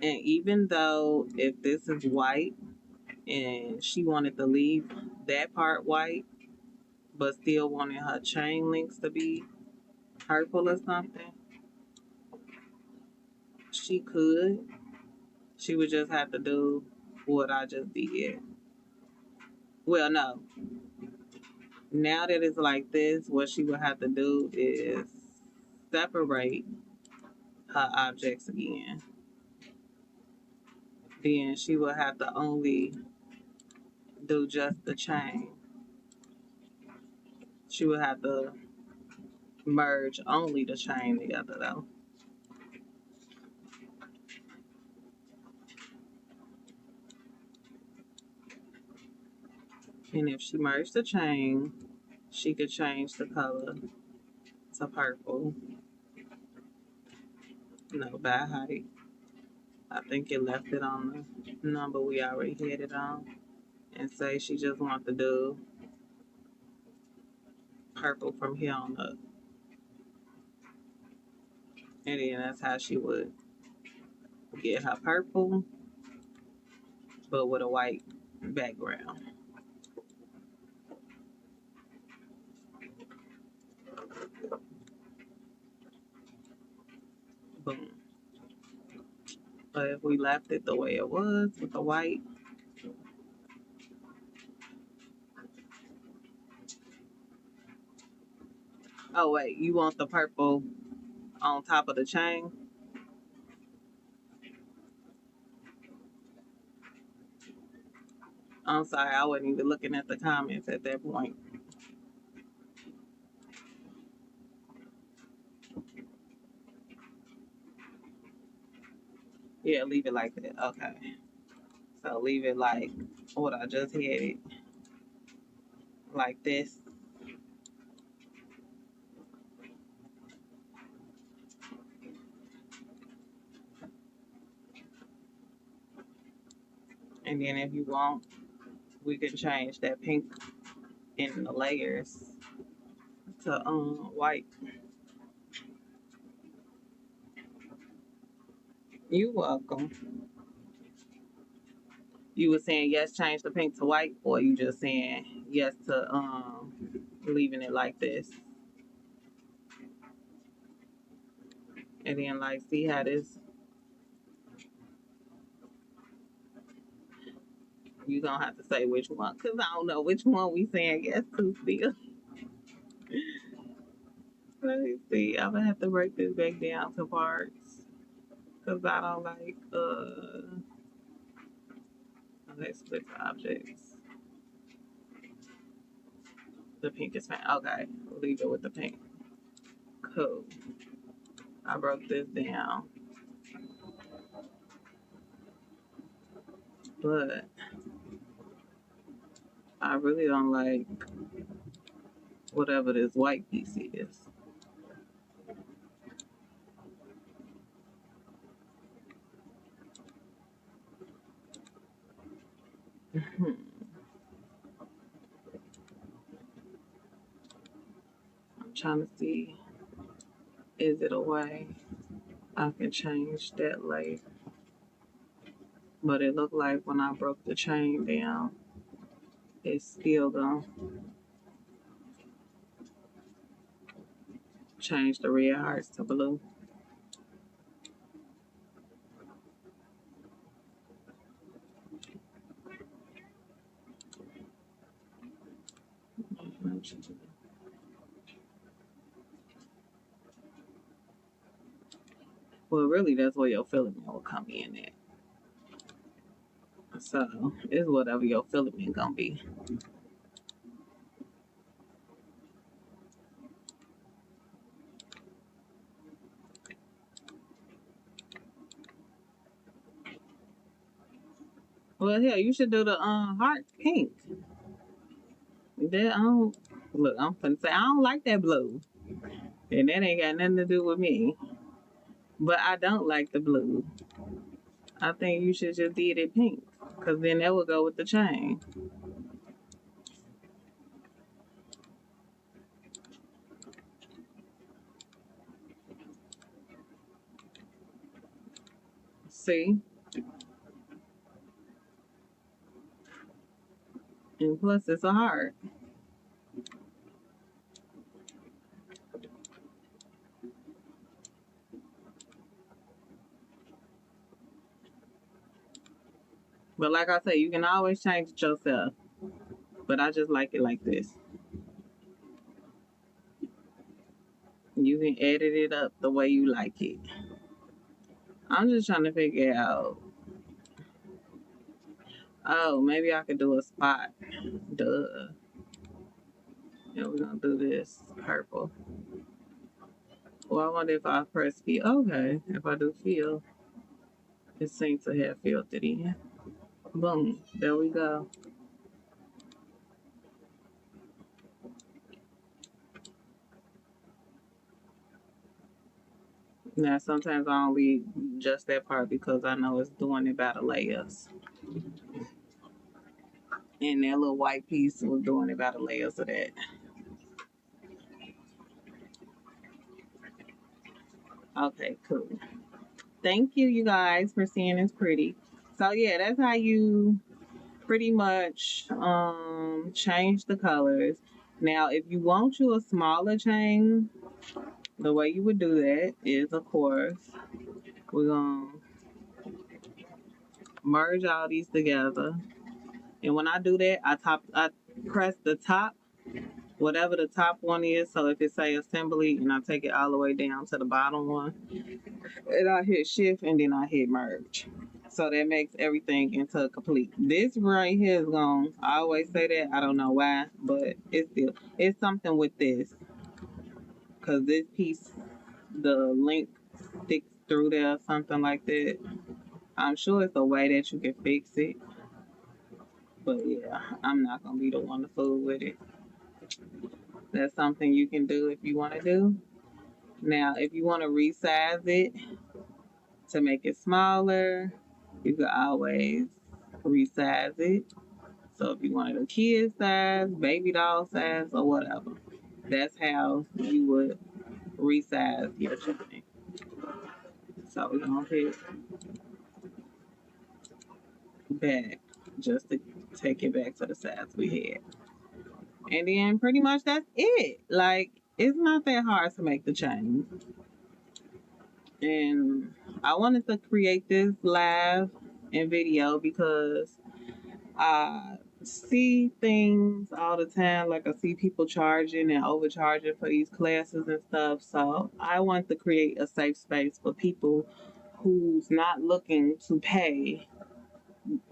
And even though if this is white and she wanted to leave that part white, but still wanted her chain links to be purple or something, she could. She would just have to do what I just did. Well, no. Now that it's like this, what she would have to do is separate her objects again. Then she would have to only do just the chain. She would have to merge only the chain together though. And if she merged the chain, she could change the color to purple. No, by height. I think it left it on the number we already had it on. And say she just wants to do purple from here on up. And then that's how she would get her purple, but with a white background. Boom. But if we left it the way it was with the white, oh wait, you want the purple on top of the chain? I'm sorry, I wasn't even looking at the comments at that point. Yeah, leave it like that. Okay. So leave it like what I just had it. Like this. And then if you want, we can change that pink in the layers to white. You welcome. You were saying yes, change the pink to white, or you just saying yes to leaving it like this, and then like see how this. You don't have to say which one, cause I don't know which one we saying yes to still. Let me see. I'm gonna have to break this back down to parts, cause I don't like okay, split the objects. The pink is fine. Okay, we'll leave it with the pink. Cool. I broke this down, but I really don't like whatever this white piece is. I'm trying to see, is it a way I can change that later? But it looked like when I broke the chain down, it's still gonna change the red hearts to blue. Well, really, that's where your filament will come in at. So it's whatever your filament gonna be. Well, hell, you should do the heart pink. That I don't look. I'm finna say I don't like that blue, and that ain't got nothing to do with me. But I don't like the blue. I think you should just did it pink, cause then that would go with the chain. See, and plus it's a heart. But like I say, you can always change it yourself. But I just like it like this. You can edit it up the way you like it. I'm just trying to figure out. Oh, maybe I could do a spot. Duh. And we're gonna do this purple. Well, I wonder if I press fill. Okay, if I do fill, it seems to have filled it in. Boom. There we go. Now, sometimes I only just that part because I know it's doing it by the layers. And that little white piece was doing it by the layers of that. Okay, cool. Thank you, you guys, for seeing it's pretty. So yeah, that's how you pretty much change the colors. Now, if you want you a smaller chain, the way you would do that is, of course, we're gonna merge all these together. And when I do that, I press the top, whatever the top one is. So if it say assembly, and I take it all the way down to the bottom one, and I hit shift, and then I hit merge. So that makes everything into a complete. This right here is gone. I always say that. I don't know why, but it's something with this, because this piece, the link sticks through there, something like that. I'm sure it's a way that you can fix it, but yeah, I'm not gonna be the one to fool with it. That's something you can do if you want to do. Now, if you want to resize it to make it smaller, you can always resize it. So if you wanted a kid size, baby doll size, or whatever, that's how you would resize your chicken. So we're gonna pick back just to take it back to the size we had. And then pretty much that's it. Like, it's not that hard to make the change. And I wanted to create this live and video because I see things all the time. Like, I see people charging and overcharging for these classes and stuff. So I want to create a safe space for people who's not looking to pay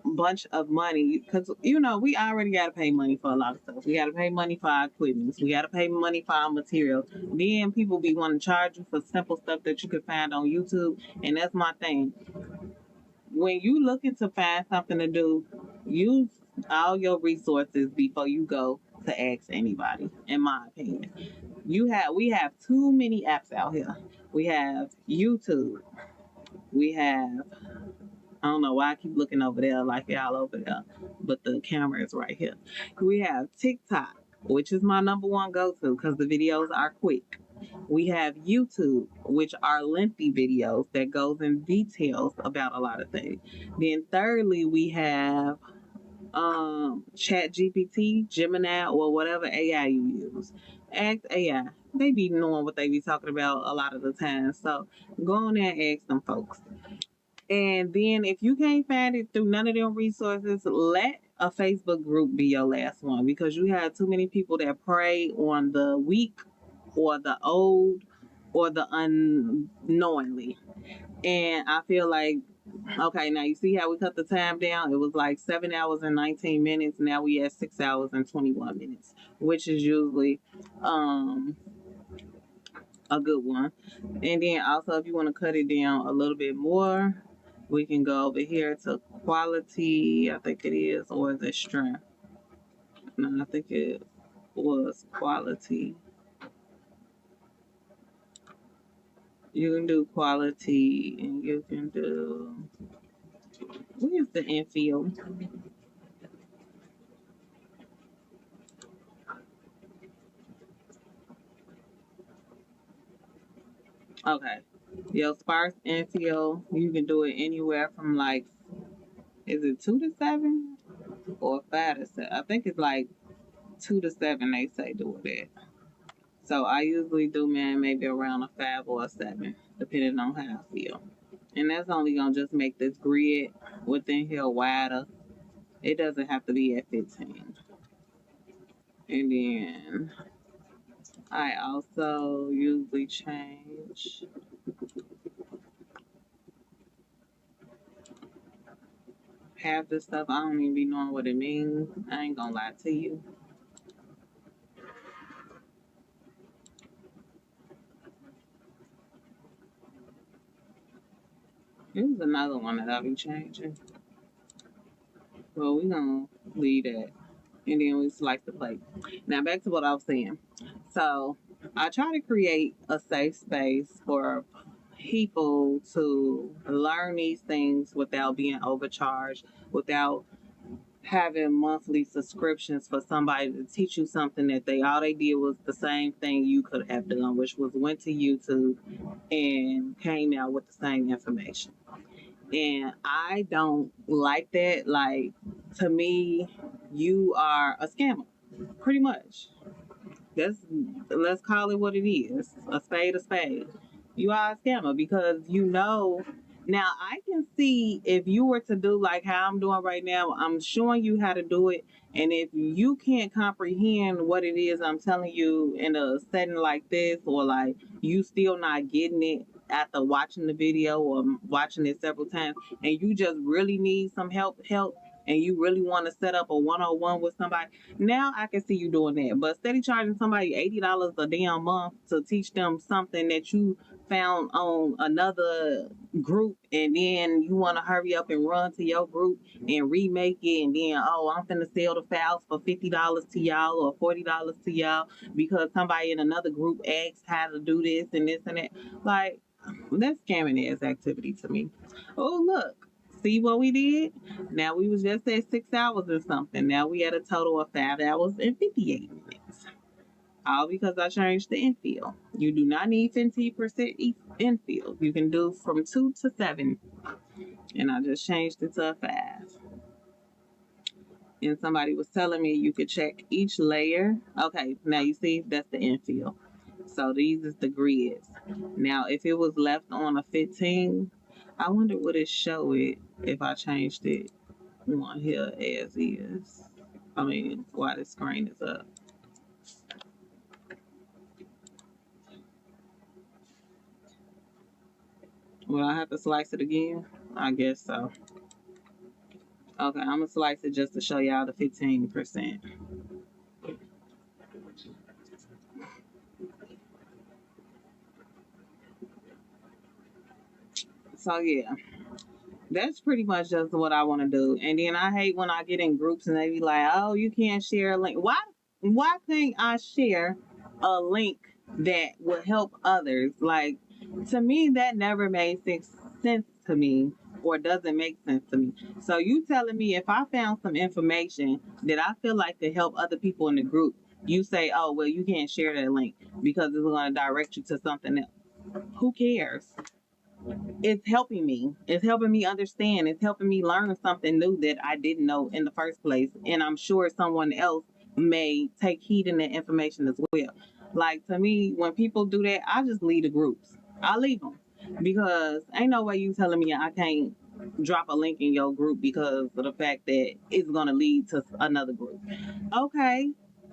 bunch of money, because we already got to pay money for a lot of stuff. We got to pay money for our equipment, we got to pay money for our material. Then people be wanting to charge you for simple stuff that you can find on YouTube. And that's my thing. When you looking to find something to do, use all your resources before you go to ask anybody, in my opinion. We have too many apps out here. We have YouTube, we have, I don't know why I keep looking over there like y'all over there, but the camera is right here. We have TikTok, which is my number one go-to because the videos are quick. We have YouTube, which are lengthy videos that goes in details about a lot of things. Then thirdly, we have Chat GPT, Gemini, or whatever AI you use. Ask AI. They be knowing what they be talking about a lot of the time. So go on there and ask them folks. And then if you can't find it through none of them resources, let a Facebook group be your last one, because you have too many people that prey on the weak or the old or the unknowingly. And I feel like, okay, now you see how we cut the time down? It was like 7 hours and 19 minutes. Now we at 6 hours and 21 minutes, which is usually a good one. And then also, if you want to cut it down a little bit more, we can go over here to quality, I think it is, or is it strength? No, I think it was quality. You can do quality, and you can do, where's the infield? Okay. Your sparse infield, you can do it anywhere from like, is it 2 to 7 or 5 to 7? I think it's like 2 to 7 they say do it at. So I usually do mine maybe around a 5 or a 7, depending on how I feel. And that's only gonna just make this grid within here wider. It doesn't have to be at 15. And then I also usually change half the stuff. I don't even be knowing what it means. I ain't gonna lie to you. Here's another one that I'll be changing. Well, we're gonna leave that. And then we select the plate. Now back to what I was saying. So I try to create a safe space for people to learn these things without being overcharged, without having monthly subscriptions for somebody to teach you something that all they did was the same thing you could have done, which was went to YouTube and came out with the same information. And I don't like that. Like, to me, you are a scammer, pretty much. Let's call it what it is. A spade a spade. You are a scammer because now I can see if you were to do like how I'm doing right now, I'm showing you how to do it. And if you can't comprehend what it is I'm telling you in a setting like this, or like you still not getting it after watching the video or watching it several times, and you just really need some help, and you really want to set up a one-on-one with somebody, now I can see you doing that. But steady charging somebody $80 a damn month to teach them something that you found on another group, and then you want to hurry up and run to your group and remake it, and then, oh, I'm finna sell the files for $50 to y'all or $40 to y'all because somebody in another group asked how to do this and this and that. Like, that's scamming ass activity to me. Oh, look. See what we did? Now we was just at 6 hours or something. Now we at a total of 5 hours and 58 minutes. All because I changed the infield. You do not need 15% infield. You can do from 2 to 7. And I just changed it to a 5. and somebody was telling me you could check each layer. Okay, now you see that's the infill. So these is the grids. Now if it was left on a 15, I wonder would it show it if I changed it on here as is. I mean, while the screen is up. Will I have to slice it again? I guess so. Okay, I'm gonna slice it just to show y'all the 15%. So yeah, that's pretty much just what I want to do. And then I hate when I get in groups and they be like, "Oh, you can't share a link." Why can't I share a link that will help others? Like, to me, that never made sense to me, or doesn't make sense to me. So you telling me if I found some information that I feel like could help other people in the group, you say, "Oh, well, you can't share that link because it's going to direct you to something else." Who cares? It's helping me. It's helping me understand. It's helping me learn something new that I didn't know in the first place. And I'm sure someone else may take heed in that information as well. Like, to me, when people do that, I just leave the groups. I leave them because ain't no way you telling me I can't drop a link in your group because of the fact that it's going to lead to another group. Okay.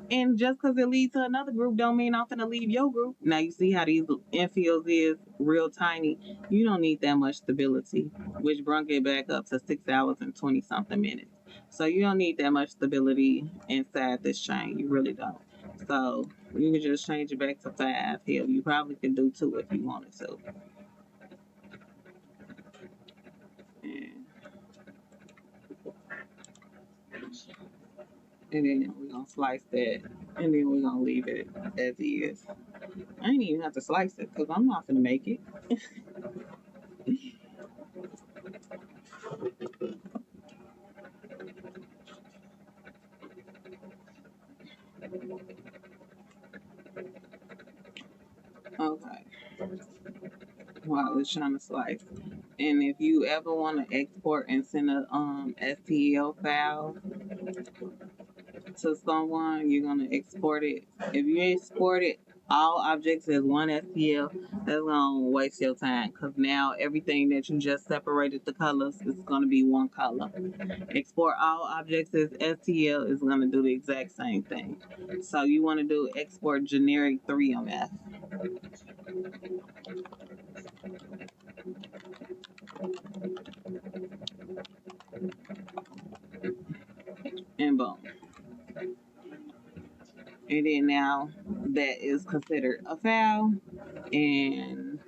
And just because it leads to another group don't mean I'm gonna leave your group. Now you see how these infills is real tiny. You don't need that much stability, which brought it back up to 6 hours and 20 something minutes. So you don't need that much stability inside this chain. You really don't. So you can just change it back to 5. Hell, you probably could do 2 if you wanted to. And then we're gonna slice that, and then we're gonna leave it as is. I ain't even have to slice it because I'm not gonna make it. Okay. While it's trying to slice. And if you ever want to export and send a STL file to someone, you're gonna export it. If you export it all objects as one STL, that's gonna waste your time because now everything that you just separated the colors is gonna be one color. Export all objects as STL is gonna do the exact same thing. So you want to do export generic 3MF. And boom. And then now that is considered a file, and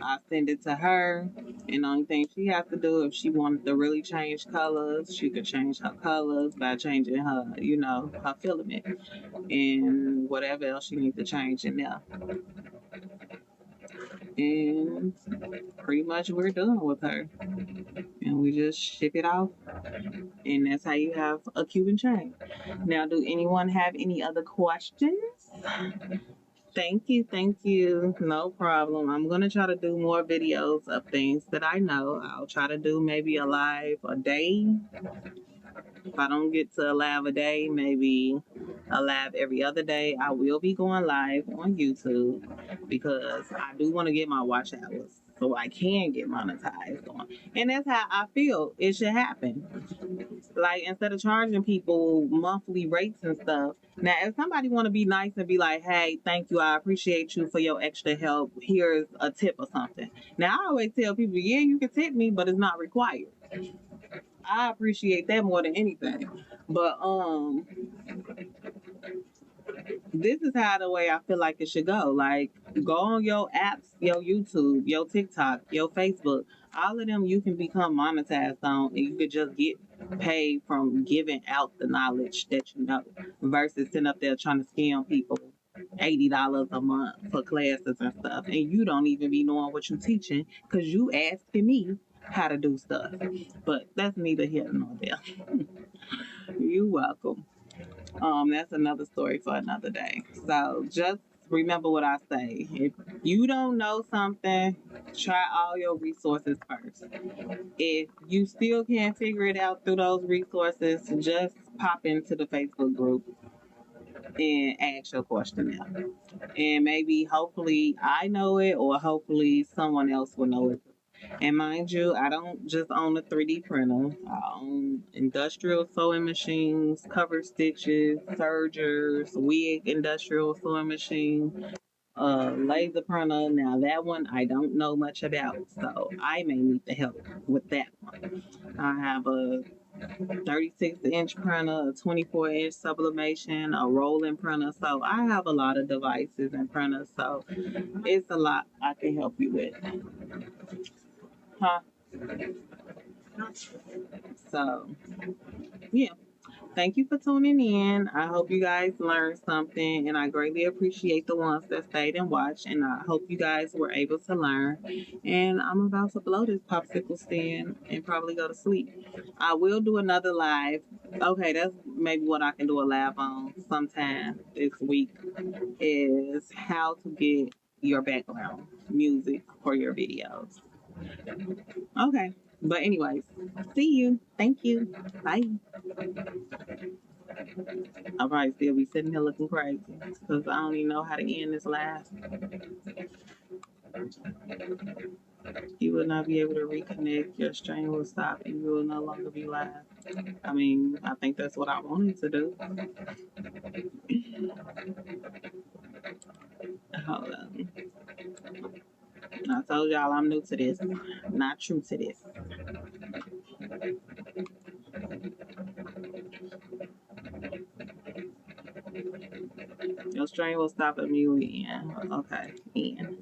I send it to her. And the only thing she has to do, if she wanted to really change colors, she could change her colors by changing her, her filament and whatever else she needs to change in there. And pretty much we're done with her. And we just ship it off. And that's how you have a Cuban chain. Now, do anyone have any other questions? Thank you, thank you. No problem. I'm gonna try to do more videos of things that I know. I'll try to do maybe a live a day. If I don't get to a live a day, maybe a live every other day. I will be going live on YouTube because I do want to get my watch hours so I can get monetized on. And that's how I feel it should happen. Like, instead of charging people monthly rates and stuff. Now, if somebody want to be nice and be like, "Hey, thank you, I appreciate you for your extra help. Here's a tip or something." Now, I always tell people, yeah, you can tip me, but it's not required. I appreciate that more than anything. But this is how the way I feel like it should go. Like, go on your apps, your YouTube, your TikTok, your Facebook. All of them you can become monetized on, and you could just get paid from giving out the knowledge that you know, versus sitting up there trying to scam people $80 a month for classes and stuff, and you don't even be knowing what you're teaching because you asking me how to do stuff. But that's neither here nor there. You're welcome. That's another story for another day. So just remember what I say. If you don't know something, try all your resources first. If you still can't figure it out through those resources, just pop into the Facebook group and ask your question there. And maybe, hopefully, I know it, or hopefully someone else will know it. And mind you, I don't just own a 3D printer. I own industrial sewing machines, cover stitches, sergers, wig industrial sewing machine, laser printer. Now that one I don't know much about, so I may need the help with that one. I have a 36-inch printer, a 24-inch sublimation, a rolling printer. So I have a lot of devices and printers. So it's a lot I can help you with. Huh? So yeah. Thank you for tuning in. I hope you guys learned something, and I greatly appreciate the ones that stayed and watched. And I hope you guys were able to learn. And I'm about to blow this popsicle stand and probably go to sleep. I will do another live. Okay, that's maybe what I can do a live on sometime this week, is how to get your background music for your videos. Okay. But anyways, see you. Thank you. Bye. I'll probably still be sitting here looking crazy because I don't even know how to end this live. You will not be able to reconnect. Your stream will stop and you will no longer be live. I mean, I think that's what I wanted to do. Hold on. I told y'all I'm new to this. Not true to this. Your stream will stop at me. Yeah. Okay. End.